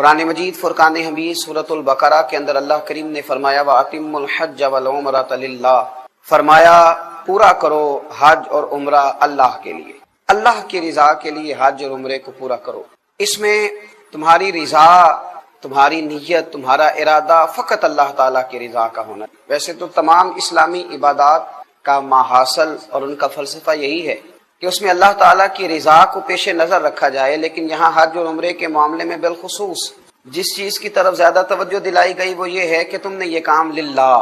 قرآن مجید فرقان حمید سورۃ البقرہ کے اندر اللہ کریم نے فرمایا وَأَتِمُّوا الْحَجَّ وَالْعُمْرَةَ لِلَّهِ، فرمایا پورا کرو حج اور عمرہ اللہ کے لیے، اللہ کی رضا کے لیے حج اور عمرے کو پورا کرو۔ اس میں تمہاری رضا، تمہاری نیت، تمہارا ارادہ فقط اللہ تعالیٰ کی رضا کا ہونا۔ ویسے تو تمام اسلامی عبادات کا ماحصل اور ان کا فلسفہ یہی ہے کہ اس میں اللہ تعالیٰ کی رضا کو پیش نظر رکھا جائے، لیکن یہاں حج اور عمرے کے معاملے میں بالخصوص جس چیز کی طرف زیادہ توجہ دلائی گئی وہ یہ ہے کہ تم نے یہ کام للہ،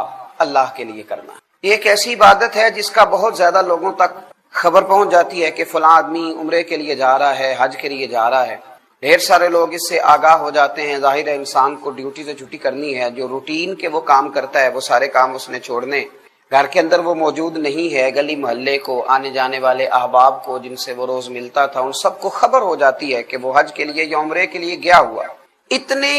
اللہ کے لیے کرنا۔ یہ ایک ایسی عبادت ہے جس کا بہت زیادہ لوگوں تک خبر پہنچ جاتی ہے کہ فلاں آدمی عمرے کے لیے جا رہا ہے، حج کے لیے جا رہا ہے۔ ڈھیر سارے لوگ اس سے آگاہ ہو جاتے ہیں۔ ظاہر ہے انسان کو ڈیوٹی سے چھٹی کرنی ہے، جو روٹین کے وہ کام کرتا ہے وہ سارے کام اس نے چھوڑنے، گھر کے اندر وہ موجود نہیں ہے، گلی محلے کو، آنے جانے والے احباب کو جن سے وہ روز ملتا تھا ان سب کو خبر ہو جاتی ہے کہ وہ حج کے لیے یا عمرے کے لیے گیا ہوا۔ اتنے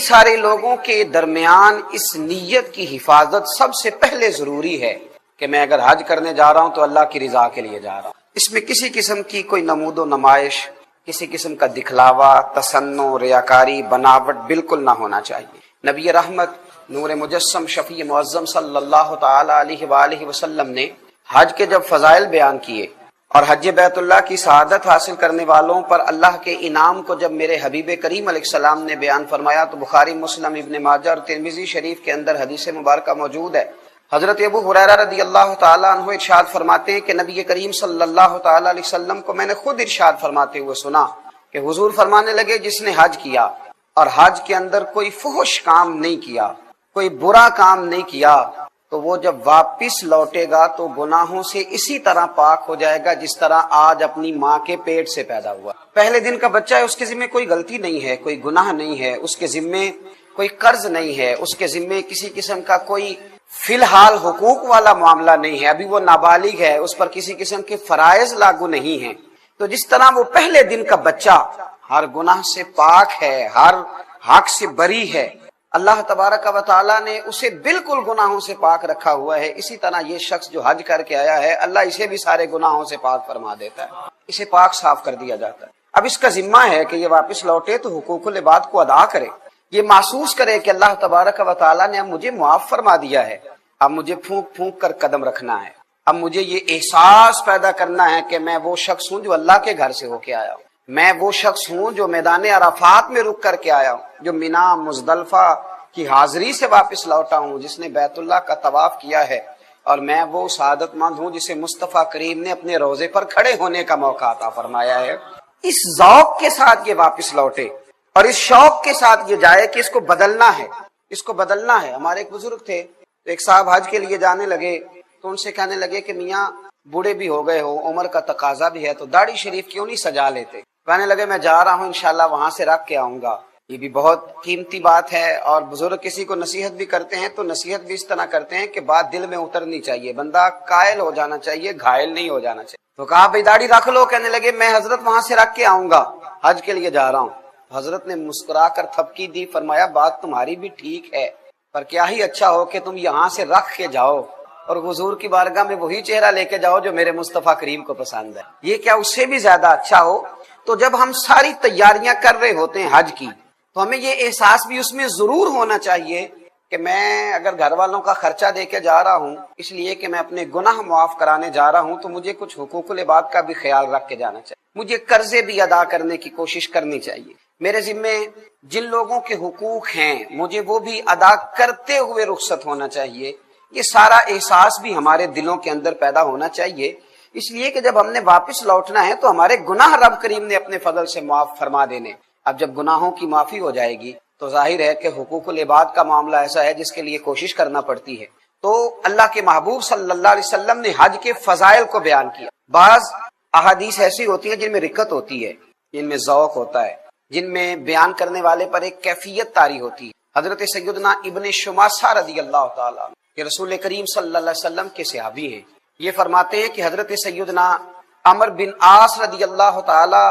سارے لوگوں کے درمیان اس نیت کی حفاظت سب سے پہلے ضروری ہے کہ میں اگر حج کرنے جا رہا ہوں تو اللہ کی رضا کے لیے جا رہا ہوں۔ اس میں کسی قسم کی کوئی نمود و نمائش، کسی قسم کا دکھلاوا، تصنع، ریاکاری، بناوٹ بالکل نہ ہونا چاہیے۔ نبی رحمت نور مجسم شفیع معظم صلی اللہ تعالی علیہ وآلہ وسلم نے حج کے جب فضائل بیان کیے اور حج بیت اللہ کی سعادت حاصل کرنے والوں پر اللہ کے انعام کو جب میرے حبیب کریم علیہ السلام نے بیان فرمایا تو بخاری، مسلم، ابن ماجہ اور ترمذی شریف کے اندر حدیث مبارکہ موجود ہے۔ حضرت ابو ہریرہ رضی اللہ تعالیٰ عنہ ارشاد فرماتے ہیں کہ نبی کریم صلی اللہ تعالیٰ علیہ وسلم کو میں نے خود ارشاد فرماتے ہوئے سنا کہ حضور فرمانے لگے جس نے حج کیا اور حج کے اندر کوئی فحش کام نہیں کیا، کوئی برا کام نہیں کیا، تو وہ جب واپس لوٹے گا تو گناہوں سے اسی طرح پاک ہو جائے گا جس طرح آج اپنی ماں کے پیٹ سے پیدا ہوا۔ پہلے دن کا بچہ ہے، اس کے ذمے کوئی غلطی نہیں ہے، کوئی گناہ نہیں ہے، اس کے ذمے کوئی قرض نہیں ہے، اس کے ذمے کسی قسم کا کوئی فی الحال حقوق والا معاملہ نہیں ہے، ابھی وہ نابالغ ہے، اس پر کسی قسم کے فرائض لاگو نہیں ہیں۔ تو جس طرح وہ پہلے دن کا بچہ ہر گناہ سے پاک ہے، ہر حق سے بری ہے، اللہ تبارک و تعالیٰ نے اسے بالکل گناہوں سے پاک رکھا ہوا ہے، اسی طرح یہ شخص جو حج کر کے آیا ہے اللہ اسے بھی سارے گناہوں سے پاک فرما دیتا ہے، اسے پاک صاف کر دیا جاتا ہے۔ اب اس کا ذمہ ہے کہ یہ واپس لوٹے تو حقوق العباد کو ادا کرے، یہ محسوس کرے کہ اللہ تبارک و تعالیٰ نے اب مجھے معاف فرما دیا ہے، اب مجھے پھونک پھونک کر قدم رکھنا ہے، اب مجھے یہ احساس پیدا کرنا ہے کہ میں وہ شخص ہوں جو اللہ کے گھر سے ہو کے آیا ہوں، میں وہ شخص ہوں جو میدان عرفات میں رک کر کے آیا ہوں، جو مینا مزدلفہ کی حاضری سے واپس لوٹا ہوں، جس نے بیت اللہ کا طواف کیا ہے، اور میں وہ سعادت مند ہوں جسے مصطفیٰ کریم نے اپنے روضے پر کھڑے ہونے کا موقع عطا فرمایا ہے۔ اس ذوق کے ساتھ یہ واپس لوٹے اور اس شوق کے ساتھ یہ جائے کہ اس کو بدلنا ہے، اس کو بدلنا ہے۔ ہمارے ایک بزرگ تھے، ایک صاحب حج کے لیے جانے لگے تو ان سے کہنے لگے کہ میاں بوڑھے بھی ہو گئے ہو، عمر کا تقاضا بھی ہے، تو داڑھی شریف کیوں نہیں سجا لیتے؟ کہنے لگے میں جا رہا ہوں انشاءاللہ وہاں سے رکھ کے آؤں گا۔ یہ بھی بہت قیمتی بات ہے، اور بزرگ کسی کو نصیحت بھی کرتے ہیں تو نصیحت بھی اس طرح کرتے ہیں کہ بات دل میں اترنی چاہیے، بندہ قائل ہو جانا چاہیے، گھائل نہیں ہو جانا چاہیے۔ تو کہا بھائی داڑھی رکھ لو، کہنے لگے میں حضرت وہاں سے رکھ کے آؤں گا، حج کے لیے جا رہا ہوں۔ حضرت نے مسکرا کر تھپکی دی، فرمایا بات تمہاری بھی ٹھیک ہے، پر کیا ہی اچھا ہو کہ تم یہاں سے رکھ کے جاؤ اور حضور کی بارگاہ میں وہی چہرہ لے کے جاؤ جو میرے مصطفیٰ کریم کو پسند ہے، یہ کیا اس سے بھی زیادہ اچھا ہو؟ تو جب ہم ساری تیاریاں کر رہے ہوتے ہیں حج کی تو ہمیں یہ احساس بھی اس میں ضرور ہونا چاہیے کہ میں اگر گھر والوں کا خرچہ دے کے جا رہا ہوں اس لیے کہ میں اپنے گناہ معاف کرانے جا رہا ہوں تو مجھے کچھ حقوق العباد کا بھی خیال رکھ کے جانا چاہیے، مجھے قرضے بھی ادا کرنے کی کوشش کرنی چاہیے، میرے ذمے جن لوگوں کے حقوق ہیں مجھے وہ بھی ادا کرتے ہوئے رخصت ہونا چاہیے۔ یہ سارا احساس بھی ہمارے دلوں کے اندر پیدا ہونا چاہیے، اس لیے کہ جب ہم نے واپس لوٹنا ہے تو ہمارے گناہ رب کریم نے اپنے فضل سے معاف فرما دینے۔ اب جب گناہوں کی معافی ہو جائے گی تو ظاہر ہے کہ حقوق العباد کا معاملہ ایسا ہے جس کے لیے کوشش کرنا پڑتی ہے۔ تو اللہ کے محبوب صلی اللہ علیہ وسلم نے حج کے فضائل کو بیان کیا۔ بعض احادیث ایسی ہوتی ہیں جن میں رکت ہوتی ہے، جن میں ذوق ہوتا ہے، جن میں بیان کرنے والے پر ایک کیفیت طاری ہوتی ہے۔ حضرت سیدنا ابن شماسہ رضی اللہ تعالیٰ کہ رسول کریم صلی اللہ علیہ وسلم کے صحابی ہیں، یہ فرماتے ہیں کہ حضرت سیدنا عمر بن عاص رضی اللہ تعالی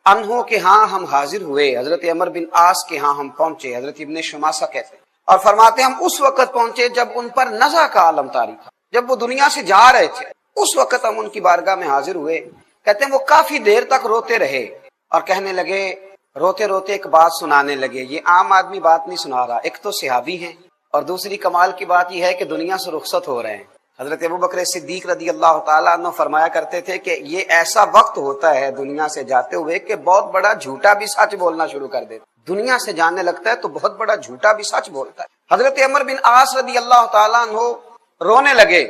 عنہ کے ہاں ہم حاضر ہوئے، حضرت عمر بن عاص کے ہاں ہم پہنچے، حضرت ابن شماسہ کہتے ہیں، اور فرماتے ہیں ہم اس وقت پہنچے جب ان پر نزع کا عالم طاری تھا، جب وہ دنیا سے جا رہے تھے، اس وقت ہم ان کی بارگاہ میں حاضر ہوئے۔ کہتے ہیں وہ کافی دیر تک روتے رہے اور کہنے لگے روتے روتے ایک بات سنانے لگے. یہ عام آدمی بات نہیں سنا رہا, ایک تو صحابی ہیں اور دوسری کمال کی بات یہ ہے کہ دنیا سے رخصت ہو رہے ہیں. حضرت ابوبکر صدیق رضی اللہ تعالیٰ عنہ فرمایا کرتے تھے کہ یہ ایسا وقت ہوتا ہے دنیا سے جاتے ہوئے کہ بہت بڑا جھوٹا بھی سچ بولنا شروع کر دیتا. دنیا سے جانے لگتا ہے تو بہت بڑا جھوٹا بھی سچ بولتا ہے. حضرت عمر بن عاص رضی اللہ تعالیٰ عنہ رونے لگے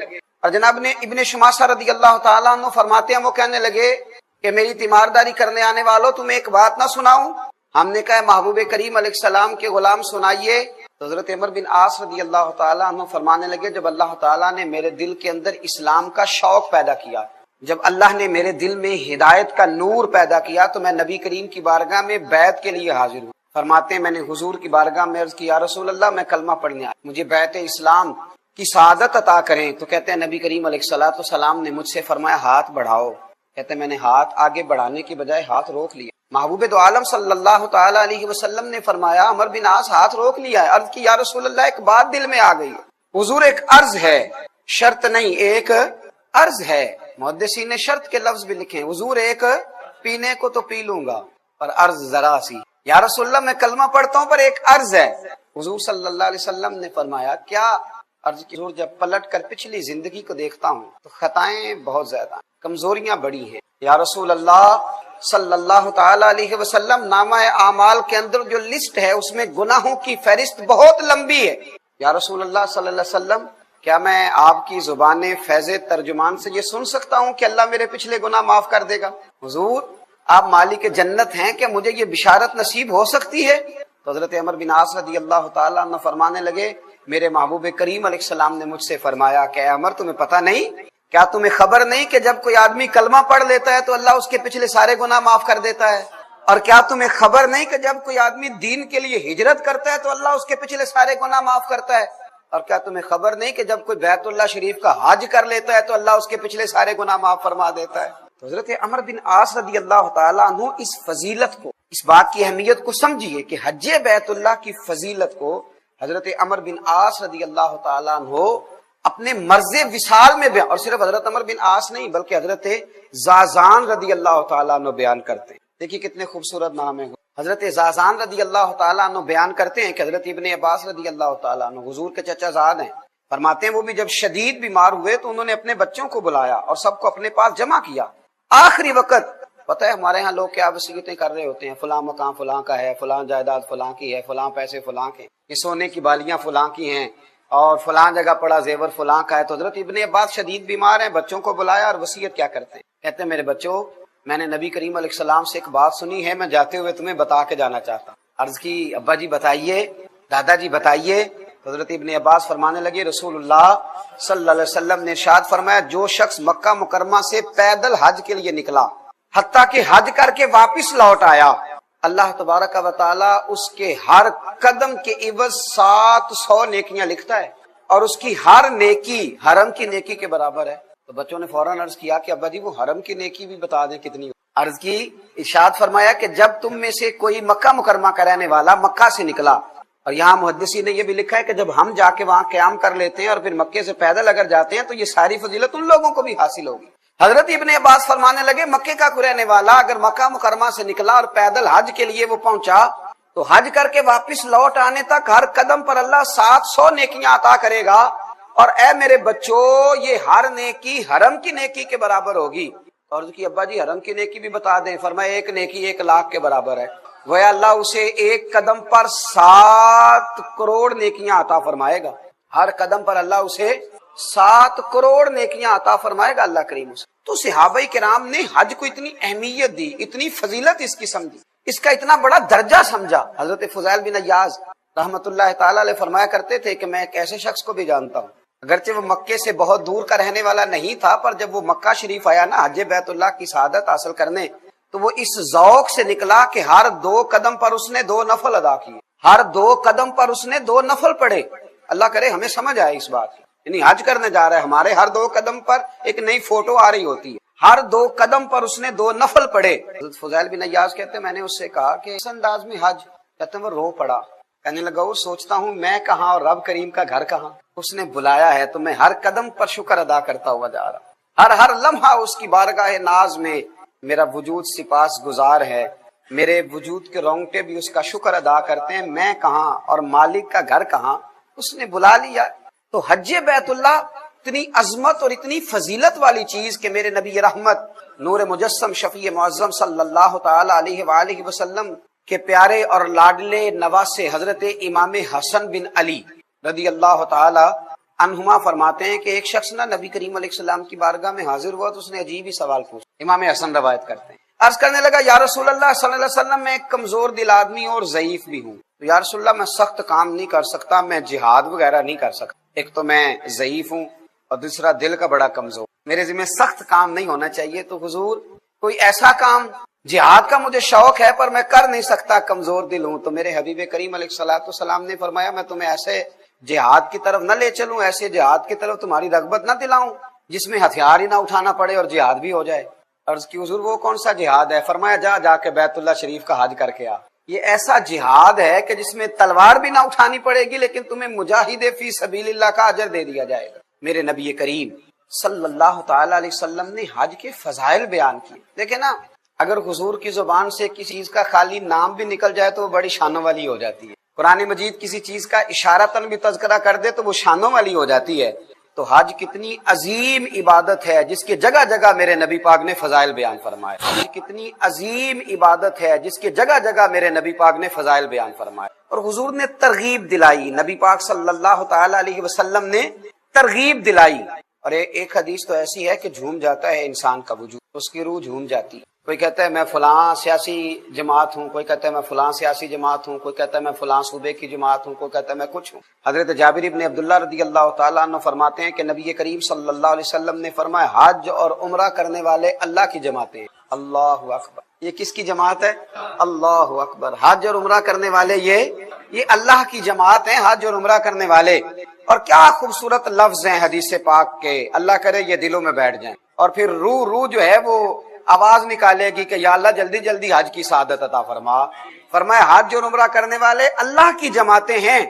اور جناب نے ابن شماسہ رضی اللہ تعالیٰ عنہ فرماتے ہیں وہ کہنے لگے کہ میری تیمارداری کرنے آنے والوں تمہیں ایک بات نہ سناؤں؟ ہم نے کہا محبوب کریم علیہ السلام کے غلام سنائیے. تو حضرت عمر بن عاص رضی اللہ تعالیٰ عنہ فرمانے لگے جب اللہ تعالیٰ نے میرے دل کے اندر اسلام کا شوق پیدا کیا, جب اللہ نے میرے دل میں ہدایت کا نور پیدا کیا تو میں نبی کریم کی بارگاہ میں بیعت کے لیے حاضر ہوں. فرماتے ہیں میں نے حضور کی بارگاہ میں عرض کی یا رسول اللہ میں کلمہ پڑھنے آیا, مجھے بیعت اسلام کی سعادت عطا کریں. تو کہتے ہیں نبی کریم علیہ الصلوۃ والسلام نے مجھ سے فرمایا ہاتھ بڑھاؤ. کہتے ہیں میں نے ہاتھ آگے بڑھانے کی بجائے ہاتھ روک لیا. محبوب دو عالم صلی اللہ تعالیٰ علیہ وسلم نے فرمایا عمر بن عاص ہاتھ روک لیا ہے. عرض کی یا رسول اللہ ایک بات دل میں آ گئی. حضور ایک عرض ہے, شرط نہیں, ایک عرض ہے. محدثین نے شرط کے لفظ بھی لکھے, حضور ایک پینے کو تو پی لوں گا پر عرض ذرا سی. یا رسول اللہ میں کلمہ پڑھتا ہوں پر ایک عرض ہے. حضور صلی اللہ علیہ وسلم نے فرمایا کیا؟ عرض کی حضور جب پلٹ کر پچھلی زندگی کو دیکھتا ہوں تو خطائیں بہت زیادہ, کمزوریاں بڑی ہیں. یا رسول اللہ صلی اللہ تعالی علیہ وسلم نامہ اعمال کے اندر جو لسٹ ہے اس میں گناہوں کی فہرست بہت لمبی ہے. یا رسول اللہ صلی اللہ علیہ وسلم کیا میں آپ کی زبان فیض ترجمان سے یہ سن سکتا ہوں کہ اللہ میرے پچھلے گناہ معاف کر دے گا؟ حضور آپ مالک جنت ہیں, کہ مجھے یہ بشارت نصیب ہو سکتی ہے؟ تو حضرت عمر بن عاص رضی اللہ تعالیٰ عنہ فرمانے لگے میرے محبوب کریم علیہ السلام نے مجھ سے فرمایا کہ اے عمر تمہیں پتہ نہیں, کیا تمہیں خبر نہیں کہ جب کوئی آدمی کلمہ پڑھ لیتا ہے تو اللہ اس کے پچھلے سارے گناہ معاف کر دیتا ہے؟ اور کیا تمہیں خبر نہیں کہ جب کوئی آدمی دین کے لیے ہجرت کرتا ہے تو اللہ اس کے پچھلے سارے گناہ معاف کرتا ہے؟ اور کیا تمہیں خبر نہیں کہ جب کوئی بیت اللہ شریف کا حج کر لیتا ہے تو اللہ اس کے پچھلے سارے گناہ معاف فرما دیتا ہے؟ تو حضرت عمر بن عاص رضی اللہ تعالیٰ عنہ اس فضیلت کو, اس بات کی اہمیت کو سمجھیے کہ حج بیت اللہ کی فضیلت کو حضرت عمر بن عاص رضی اللہ تعالیٰ عنہ اپنے مرض وصال میں بیان, اور صرف حضرت عمر بن عاص نہیں بلکہ حضرت زازان رضی اللہ تعالیٰ عنہ بیان کرتے ہیں. دیکھیے کتنے خوبصورت نام ہے. حضرت زازان رضی اللہ تعالیٰ عنہ بیان کرتے ہیں کہ حضرت ابن عباس رضی اللہ تعالیٰ عنہ حضور کے چچا زاد ہیں. فرماتے ہیں وہ بھی جب شدید بیمار ہوئے تو انہوں نے اپنے بچوں کو بلایا اور سب کو اپنے پاس جمع کیا. آخری وقت پتہ ہے ہمارے ہاں لوگ کیا وصیتیں کر رہے ہوتے ہیں, فلاں مکان فلاں کا ہے, فلاں جائیداد فلاں کی ہے, فلاں پیسے فلاں کے, یہ سونے کی بالیاں فلاں کی ہیں, اور فلاں جگہ پڑا زیور فلاں کا ہے. تو حضرت ابن عباس شدید بیمار ہیں, بچوں کو بلایا اور وصیت کیا کرتے ہیں, کہتے ہیں میرے بچوں میں نے نبی کریم علیہ السلام سے ایک بات سنی ہے, میں جاتے ہوئے تمہیں بتا کے جانا چاہتا ہوں. عرض کی ابا جی بتائیے, دادا جی بتائیے. تو حضرت ابن عباس فرمانے لگے رسول اللہ صلی اللہ علیہ وسلم نے ارشاد فرمایا جو شخص مکہ مکرمہ سے پیدل حج کے لیے نکلا حتیٰ کہ حج کر کے واپس لوٹ آیا, اللہ تبارک و تعالی اس کے ہر قدم کے عوض 700 نیکیاں لکھتا ہے, اور اس کی ہر نیکی حرم کی نیکی کے برابر ہے. تو بچوں نے فوراً عرض کیا کہ ابا جی وہ حرم کی نیکی بھی بتا دیں کتنی ہو. عرض کی ارشاد فرمایا کہ جب تم میں سے کوئی مکہ مکرمہ کا رہنے والا مکہ سے نکلا, اور یہاں محدثین نے یہ بھی لکھا ہے کہ جب ہم جا کے وہاں قیام کر لیتے ہیں اور پھر مکے سے پیدل اگر جاتے ہیں تو یہ ساری فضیلت ان لوگوں کو بھی حاصل ہوگی. حضرت ابن عباس فرمانے لگے مکے کا کوئی رہنے والا اگر مکہ مکرمہ سے نکلا اور پیدل حج کے لیے وہ پہنچا تو حج کر کے واپس لوٹ آنے تک ہر قدم پر اللہ 700 نیکیاں عطا کرے گا, اور اے میرے بچوں یہ ہر نیکی حرم کی نیکی کے برابر ہوگی. اور اس کی ابا جی حرم کی نیکی بھی بتا دیں. فرمایا ایک نیکی 1 لاکھ کے برابر ہے. گویا اللہ اسے ایک قدم پر 7 کروڑ نیکیاں عطا فرمائے گا, ہر قدم پر اللہ اسے 7 کروڑ نیکیاں عطا فرمائے گا اللہ کریم اسے. تو صحابہ کرام نے حج کو اتنی اہمیت دی, اتنی فضیلت اس کی سمجھی, اس کا اتنا بڑا درجہ سمجھا. حضرت فضیل بن عیاض رحمت اللہ تعالی علیہ فرمایا کرتے تھے کہ میں ایک ایسے شخص کو بھی جانتا ہوں اگرچہ وہ مکے سے بہت دور کا رہنے والا نہیں تھا, پر جب وہ مکہ شریف آیا نا حج بیت اللہ کی سعادت حاصل کرنے, تو وہ اس ذوق سے نکلا کہ ہر 2 قدم پر اس نے 2 نفل ادا کیے, ہر 2 قدم پر اس نے 2 نفل پڑھے. اللہ کرے ہمیں سمجھ آئے اس بات کی, یعنی حج کرنے جا رہا ہے, ہمارے ہر 2 قدم پر ایک نئی فوٹو آ رہی ہوتی ہے, ہر 2 قدم پر اس نے 2 نفل پڑھے. حضرت فضیل بن عیاض کہتے ہیں میں نے اس سے کہا کہ اس انداز میں حج, کہتے ہیں وہ رو پڑا, کہنے لگا وہ سوچتا ہوں میں کہاں اور رب کریم کا گھر کہاں, اس نے بلایا ہے تو میں ہر قدم پر شکر ادا کرتا ہوا جا رہا, ہر لمحہ اس کی بارگاہ ناز میں میرا وجود سپاس گزار ہے. میرے وجود کے رونگٹے بھی اس کا شکر ادا کرتے ہیں، میں کہاں اور مالک کا گھر کہاں، اس نے بلا لیا۔ تو حج بیت اللہ اتنی عظمت اور اتنی فضیلت والی چیز کہ میرے نبی رحمت نور مجسم شفیع معظم صلی اللہ تعالی علیہ وآلہ وسلم کے پیارے اور لاڈلے نواسے حضرت امام حسن بن علی رضی اللہ تعالی عنہما فرماتے ہیں کہ ایک شخص نا نبی کریم علیہ السلام کی بارگاہ میں حاضر ہوا تو اس نے عجیب ہی سوال پوچھا۔ امام حسن روایت کرتے ہیں، عرض کرنے لگا یا رسول اللہ صلی اللہ علیہ وسلم، میں ایک کمزور دل آدمی اور ضعیف بھی ہوں، تو یا رسول اللہ میں سخت کام نہیں کر سکتا، میں جہاد وغیرہ نہیں کر سکتا، ایک تو میں ضعیف ہوں اور دوسرا دل کا بڑا کمزور، میرے ذمہ سخت کام نہیں ہونا چاہیے، تو حضور کوئی ایسا کام، جہاد کا مجھے شوق ہے پر میں کر نہیں سکتا، کمزور دل ہوں۔ تو میرے حبیب کریم علیہ الصلوۃ والسلام نے فرمایا میں تمہیں ایسے جہاد کی طرف نہ لے چلوں، ایسے جہاد کی طرف تمہاری رغبت نہ دلاؤں جس میں ہتھیار ہی نہ اٹھانا پڑے اور جہاد بھی ہو جائے۔ عرض کی حضور وہ کون سا جہاد ہے؟ فرمایا جا کے بیت اللہ شریف کا حج کر کے آ، یہ ایسا جہاد ہے کہ جس میں تلوار بھی نہ اٹھانی پڑے گی لیکن تمہیں مجاہد فی سبیل اللہ کا اجر دے دیا جائے گا۔ میرے نبی کریم صلی اللہ تعالی علیہ وسلم نے حج کے فضائل بیان کیے۔ دیکھیں نا، اگر حضور کی زبان سے کسی چیز کا خالی نام بھی نکل جائے تو وہ بڑی شانوں والی ہو جاتی ہے، قرآن مجید کسی چیز کا اشارتاً بھی تذکرہ کر دے تو وہ شانوں والی ہو جاتی ہے۔ تو حج کتنی عظیم عبادت ہے جس کے جگہ جگہ میرے نبی پاک نے فضائل بیان فرمائے، حج کتنی عظیم عبادت ہے جس کے جگہ جگہ میرے نبی پاک نے فضائل بیان فرمائے، اور حضور نے ترغیب دلائی، نبی پاک صلی اللہ تعالی علیہ وسلم نے ترغیب دلائی۔ اور ایک حدیث تو ایسی ہے کہ جھوم جاتا ہے انسان کا وجود، اس کی روح جھوم جاتی ہے۔ کوئی کہتا ہے میں فلاں سیاسی جماعت ہوں، کوئی کہتا ہے میں فلاں سیاسی جماعت ہوں، کوئی کہتا ہے میں فلاں صوبے کی جماعت ہوں، کوئی کہتا ہے میں کچھ ہوں۔ حضرت جابر ابن عبداللہ رضی اللہ تعالیٰ عنہ فرماتے ہیں کہ نبی کریم صلی اللہ علیہ وسلم نے فرمایا حج اور عمرہ کرنے والے اللہ کی جماعتیں۔ اللہ اکبر، یہ کس کی جماعت ہے؟ اللہ اکبر، حج اور عمرہ کرنے والے یہ اللہ کی جماعت ہیں، حج اور عمرہ کرنے والے۔ اور کیا خوبصورت لفظ ہیں حدیث پاک کے، اللہ کرے یہ دلوں میں بیٹھ جائیں۔ اور پھر روح جو ہے وہ آواز نکالے گی کہ یا اللہ جلدی جلدی حج کی سعادت عطا فرما۔ فرمایا حج اور عمرہ کرنے والے اللہ کی جماعتیں ہیں۔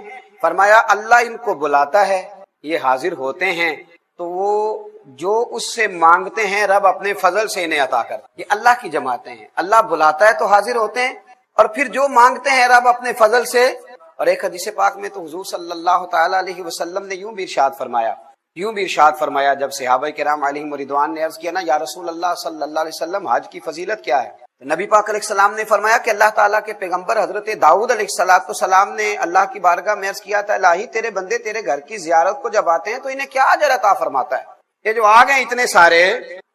فرمایا اللہ ان کو بلاتا ہے، یہ حاضر ہوتے ہیں، تو وہ جو اس سے مانگتے ہیں رب اپنے فضل سے انہیں عطا کرتا ہے۔ یہ اللہ کی جماعتیں ہیں، اللہ بلاتا ہے تو حاضر ہوتے ہیں، اور پھر جو مانگتے ہیں رب اپنے فضل سے۔ اور ایک حدیث پاک میں تو حضور صلی اللہ تعالی علیہ وسلم نے یوں بھی ارشاد فرمایا جب صحابہ کرام علیہم رضوان نے عرض کیا نا یا رسول اللہ صلی اللہ علیہ وسلم حج کی فضیلت کیا ہے، تو نبی پاک علیہ السلام نے فرمایا کہ اللہ تعالیٰ کے پیغمبر حضرت داؤد علیہ السلام نے اللہ کی بارگاہ میں عرض کیا تھا الہی تیرے بندے تیرے گھر کی زیارت کو جب آتے ہیں تو انہیں کیا اجر عطا فرماتا ہے؟ یہ جو آ گئے اتنے سارے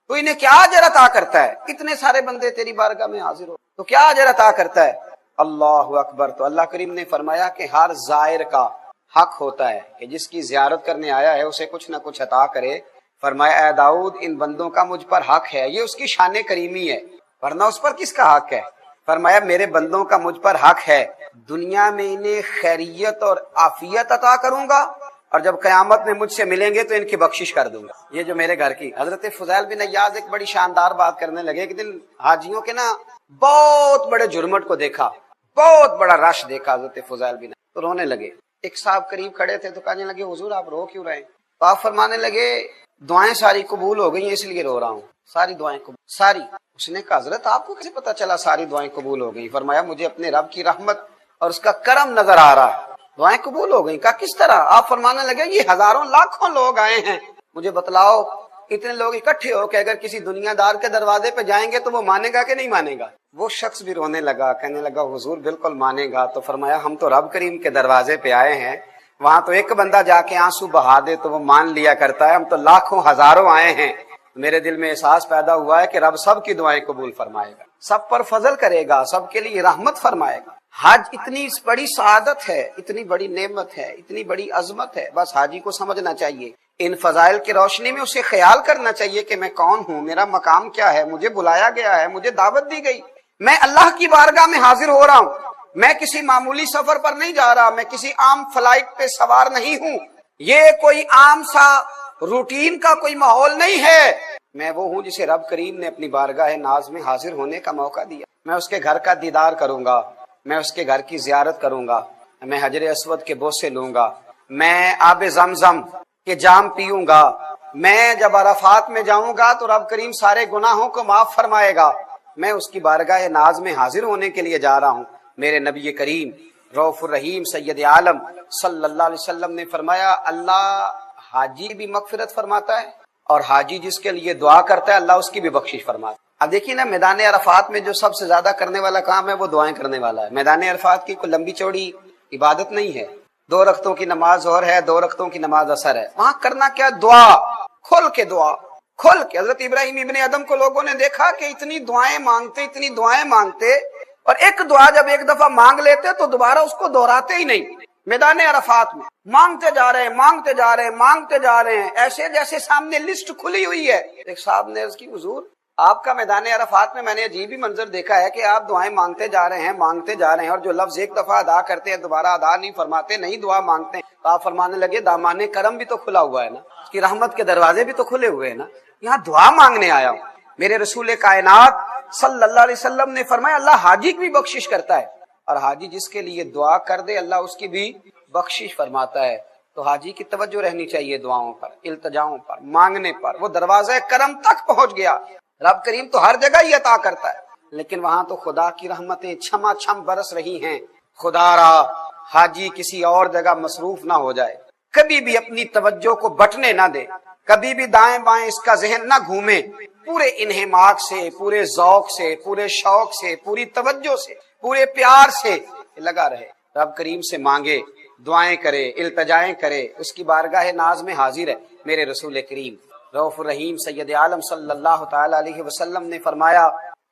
تو انہیں کیا اجر عطا کرتا ہے؟ اتنے سارے بندے تیری بارگاہ میں حاضر ہو تو کیا اجر عطا کرتا ہے؟ اللہ اکبر۔ تو اللہ کریم نے فرمایا کہ ہر زائر کا حق ہوتا ہے کہ جس کی زیارت کرنے آیا ہے اسے کچھ نہ کچھ عطا کرے۔ فرمایا اے داؤد ان بندوں کا مجھ پر حق ہے، یہ اس کی شان کریمی ہے، ورنہ اس پر کس کا حق ہے؟ فرمایا میرے بندوں کا مجھ پر حق ہے، دنیا میں انہیں خیریت اور عافیت عطا کروں گا، اور جب قیامت میں مجھ سے ملیں گے تو ان کی بخشش کر دوں گا۔ یہ جو میرے گھر کی حضرت فضیل بن عیاض ایک بڑی شاندار بات کرنے لگے۔ ایک دن حاجیوں کے نا بہت بڑے جرمٹ کو دیکھا، بہت بڑا رش دیکھا حضرت فضیل بن، تو رونے لگے۔ ایک صاحب قریب کھڑے تھے تو کہنے لگے حضور آپ رو کیوں رہے ہیں؟ تو آپ فرمانے لگے دعائیں ساری قبول ہو گئی ہیں اس لیے رو رہا ہوں، ساری دعائیں قبول ساری۔ اس نے کہا حضرت آپ کو کیسے پتا چلا ساری دعائیں قبول ہو گئی؟ فرمایا مجھے اپنے رب کی رحمت اور اس کا کرم نظر آ رہا ہے، دعائیں قبول ہو گئی۔ کہا کس طرح؟ آپ فرمانے لگے یہ ہزاروں لاکھوں لوگ آئے ہیں، مجھے بتلاؤ اتنے لوگ اکٹھے ہو کہ اگر کسی دنیا دار کے دروازے پہ جائیں گے تو وہ مانے گا کہ نہیں مانے گا؟ وہ شخص بھی رونے لگا، کہنے لگا حضور بالکل مانے گا۔ تو فرمایا ہم تو رب کریم کے دروازے پہ آئے ہیں، وہاں تو ایک بندہ جا کے آنسو بہا دے تو وہ مان لیا کرتا ہے، ہم تو لاکھوں ہزاروں آئے ہیں۔ میرے دل میں احساس پیدا ہوا ہے کہ رب سب کی دعائیں قبول فرمائے گا، سب پر فضل کرے گا، سب کے لیے رحمت فرمائے گا۔ حج اتنی بڑی سعادت ہے، اتنی بڑی نعمت ہے، اتنی بڑی عظمت ہے، بس حاجی کو سمجھنا چاہیے، ان فضائل کی روشنی میں اسے خیال کرنا چاہیے کہ میں کون ہوں، میرا مقام کیا ہے، مجھے بلایا گیا ہے، مجھے دعوت دی گئی، میں اللہ کی بارگاہ میں حاضر ہو رہا ہوں، میں کسی معمولی سفر پر نہیں جا رہا، میں کسی عام فلائٹ پہ سوار نہیں ہوں، یہ کوئی عام سا روٹین کا کوئی ماحول نہیں ہے، میں وہ ہوں جسے رب کریم نے اپنی بارگاہ ناز میں حاضر ہونے کا موقع دیا۔ میں اس کے گھر کا دیدار کروں گا، میں اس کے گھر کی زیارت کروں گا، میں حجر اسود کے بوسے لوں گا، میں آب زمزم کے جام پیوں گا، میں جب عرفات میں جاؤں گا تو رب کریم سارے گناہوں کو معاف فرمائے گا، میں اس کی بارگاہ ناز میں حاضر ہونے کے لیے جا رہا ہوں۔ میرے نبی کریم رؤوف الرحیم سید عالم صلی اللہ علیہ وسلم نے فرمایا اللہ حاجی بھی مغفرت فرماتا ہے اور حاجی جس کے لیے دعا کرتا ہے اللہ اس کی بھی بخشش فرماتا ہے۔ اب دیکھیے نا، میدان عرفات میں جو سب سے زیادہ کرنے والا کام ہے وہ دعائیں کرنے والا ہے۔ میدان عرفات کی کوئی لمبی چوڑی عبادت نہیں ہے، 2 رکعتوں کی نماز ظہر ہے، 2 رکعتوں کی نماز عصر ہے، وہاں کرنا کیا؟ دعا، کھول کے دعا، کھول کے۔ حضرت ابراہیم ابن ادم کو لوگوں نے دیکھا کہ اتنی دعائیں مانگتے اور ایک دعا جب ایک دفعہ مانگ لیتے تو دوبارہ اس کو دہراتے ہی نہیں۔ میدان عرفات میں مانگتے جا رہے ہیں ایسے جیسے سامنے لسٹ کھلی ہوئی ہے۔ ایک صاحب نے عرض کی حضور آپ کا میدان عرفات میں نے عجیب ہی منظر دیکھا ہے کہ آپ دعائیں مانگتے جا رہے ہیں اور جو لفظ ایک دفعہ ادا کرتے ہیں دوبارہ ادا نہیں فرماتے، نہیں دعا مانگتے ہیں۔ تو آپ فرمانے لگے دامان کرم بھی تو کھلا ہوا ہے نا، اس کی رحمت کے دروازے بھی تو کھلے ہوئے ہیں نا، یہاں دعا مانگنے آیا ہوں۔ میرے رسول کائنات صلی اللہ علیہ وسلم نے فرمایا اللہ حاجی کی بھی بخشش کرتا ہے، اور حاجی جس کے لیے دعا کر دے اللہ اس کی بھی بخشش فرماتا ہے۔ تو حاجی کی توجہ رہنی چاہیے دعاؤں پر، التجاؤں پر، مانگنے پر۔ وہ دروازہ کرم تک پہنچ گیا۔ رب کریم تو ہر جگہ ہی عطا کرتا ہے، لیکن وہاں تو خدا کی رحمتیں چھما چھم برس رہی ہیں۔ خدا را حاجی کسی اور جگہ مصروف نہ ہو جائے، کبھی بھی اپنی توجہ کو بٹنے نہ دے، کبھی بھی دائیں بائیں اس کا ذہن نہ گھومے، پورے انہماک سے، پورے ذوق سے، پورے شوق سے، پوری توجہ سے، پورے پیار سے لگا رہے، رب کریم سے مانگے، دعائیں کرے، التجائیں کرے، اس کی بارگاہ ناز میں حاضر ہے۔ میرے رسول کریم رؤوف الرحیم سید عالم صلی اللہ تعالی علیہ وسلم نے فرمایا،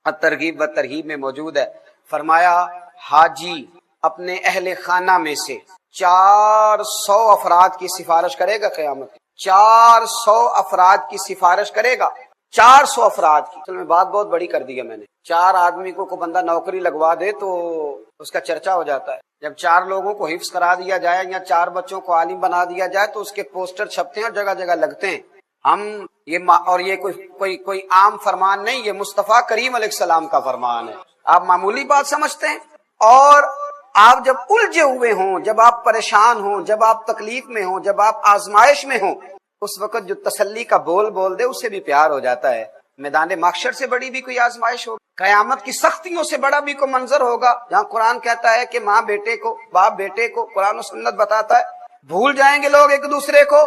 الترغیب و ترہیب میں موجود ہے، فرمایا حاجی اپنے اہل خانہ میں سے 400 افراد کی سفارش کرے گا قیامت، 400 افراد کی سفارش کرے گا، 400 افراد کی۔ اصل میں بات بہت بڑی کر دی ہے میں نے، 4 آدمی کو بندہ نوکری لگوا دے تو اس کا چرچا ہو جاتا ہے۔ جب 4 لوگوں کو حفظ کرا دیا جائے یا 4 بچوں کو عالم بنا دیا جائے تو اس کے پوسٹر چھپتے ہیں اور جگہ جگہ لگتے ہیں۔ یہ کوئی عام فرمان نہیں، یہ مصطفیٰ کریم علیہ السلام کا فرمان ہے۔ آپ معمولی بات سمجھتے ہیں، اور آپ جب الجھے ہوئے ہوں، جب آپ پریشان ہوں، جب آپ تکلیف میں ہوں، جب آپ آزمائش میں ہوں، اس وقت جو تسلی کا بول دے اس سے بھی پیار ہو جاتا ہے۔ میدان محشر سے بڑی بھی کوئی آزمائش ہوگی، قیامت کی سختیوں سے بڑا بھی کوئی منظر ہوگا جہاں قرآن کہتا ہے کہ ماں بیٹے کو، باپ بیٹے کو، قرآن و سنت بتاتا ہے بھول جائیں گے لوگ ایک دوسرے کو۔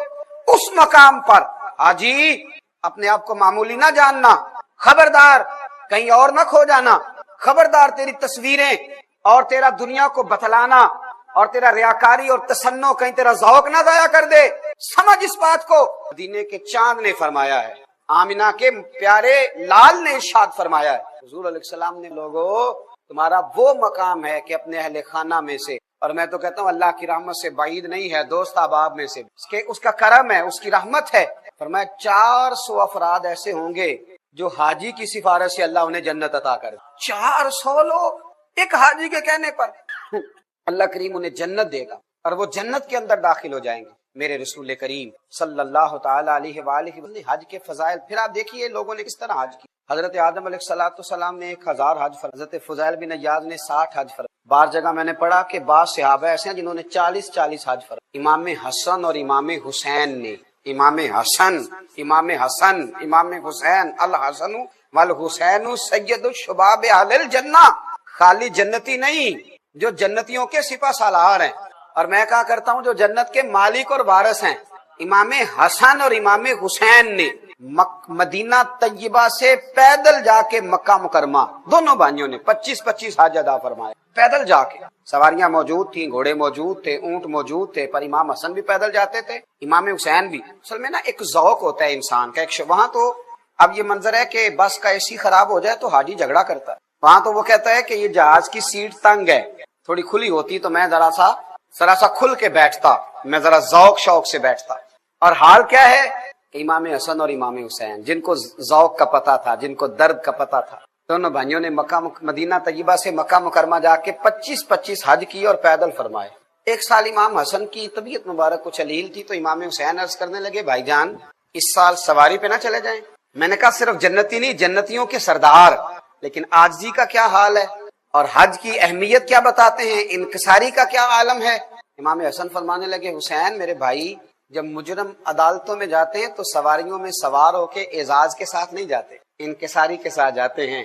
اس مقام پر حاجی اپنے آپ کو معمولی نہ جاننا، خبردار کہیں اور نہ کھو جانا، خبردار تیری تصویریں اور تیرا دنیا کو بتلانا اور تیرا ریاکاری اور تسنو کہیں تیرا ذوق نہ ضائع کر دے۔ سمجھ اس بات کو، مدینے کے چاند نے فرمایا ہے، آمینہ کے پیارے لال نے ارشاد فرمایا ہے، حضور علیہ السلام نے، لوگو تمہارا وہ مقام ہے کہ اپنے اہل خانہ میں سے، اور میں تو کہتا ہوں اللہ کی رحمت سے بعید نہیں ہے، دوست احباب میں سے اس کا کرم ہے، اس کی رحمت ہے۔ فرمایا 400 افراد ایسے ہوں گے جو حاجی کی سفارش سے اللہ انہیں جنت عطا کرے۔ 400 لوگ ایک حاجی کے کہنے پر اللہ کریم انہیں جنت دے گا اور وہ جنت کے اندر داخل ہو جائیں گے۔ میرے رسول کریم صلی اللہ تعالی علیہ وآلہ وسلم حج کے فضائل، پھر آپ دیکھیے لوگوں نے کس طرح حج کی۔ حضرت آدم علیہ السلام نے 1000 حج فرض، حضرت فضیل بن عیاض نے 60 حج فرض۔ بعض جگہ میں نے پڑھا کہ بعض صحابہ ایسے ہیں جنہوں نے 40 حج فرض۔ امام حسن اور امام حسین نے، امام حسین الحسن والحسین سید الشباب اہل الجنہ، خالی جنتی نہیں جو جنتیوں کے سپہ سالار ہیں، اور میں کہا کرتا ہوں جو جنت کے مالک اور وارث ہیں۔ امام حسن اور امام حسین نے مدینہ طیبہ سے پیدل جا کے مکہ مکرمہ، دونوں بھائیوں نے 25 حج ادا فرمائے پیدل جا کے۔ سواریاں موجود تھیں، گھوڑے موجود تھے، اونٹ موجود تھے، پر امام حسن بھی پیدل جاتے تھے، امام حسین بھی۔ اصل میں نا ایک ذوق ہوتا ہے انسان کا، وہاں تو اب یہ منظر ہے کہ بس کا اے سی خراب ہو جائے تو حاجی جھگڑا کرتا ہے، وہاں تو وہ کہتا ہے کہ یہ جہاز کی سیٹ تنگ ہے، تھوڑی کھلی ہوتی تو میں ذرا سا کھل کے بیٹھتا، میں ذرا ذوق شوق سے بیٹھتا۔ اور حال کیا ہے کہ امام حسن اور امام حسین جن کو ذوق کا پتہ تھا، جن کو درد کا پتہ تھا، دونوں بھائیوں نے مدینہ طیبہ سے مکہ مکرمہ جا کے 25 حج کیے اور پیدل فرمائے۔ ایک سال امام حسن کی طبیعت مبارک کچھ علیل تھی تو امام حسین عرض کرنے لگے بھائی جان اس سال سواری پہ نہ چلے جائیں۔ میں نے کہا صرف جنتی نہیں، جنتیوں کے سردار، لیکن عاجزی کا کیا حال ہے اور حج کی اہمیت کیا بتاتے ہیں، انکساری کا کیا عالم ہے۔ امام حسن فرمانے لگے حسین میرے بھائی، جب مجرم عدالتوں میں جاتے ہیں تو سواریوں میں سوار ہو کے اعزاز کے ساتھ نہیں جاتے، انکساری کے ساتھ جاتے ہیں۔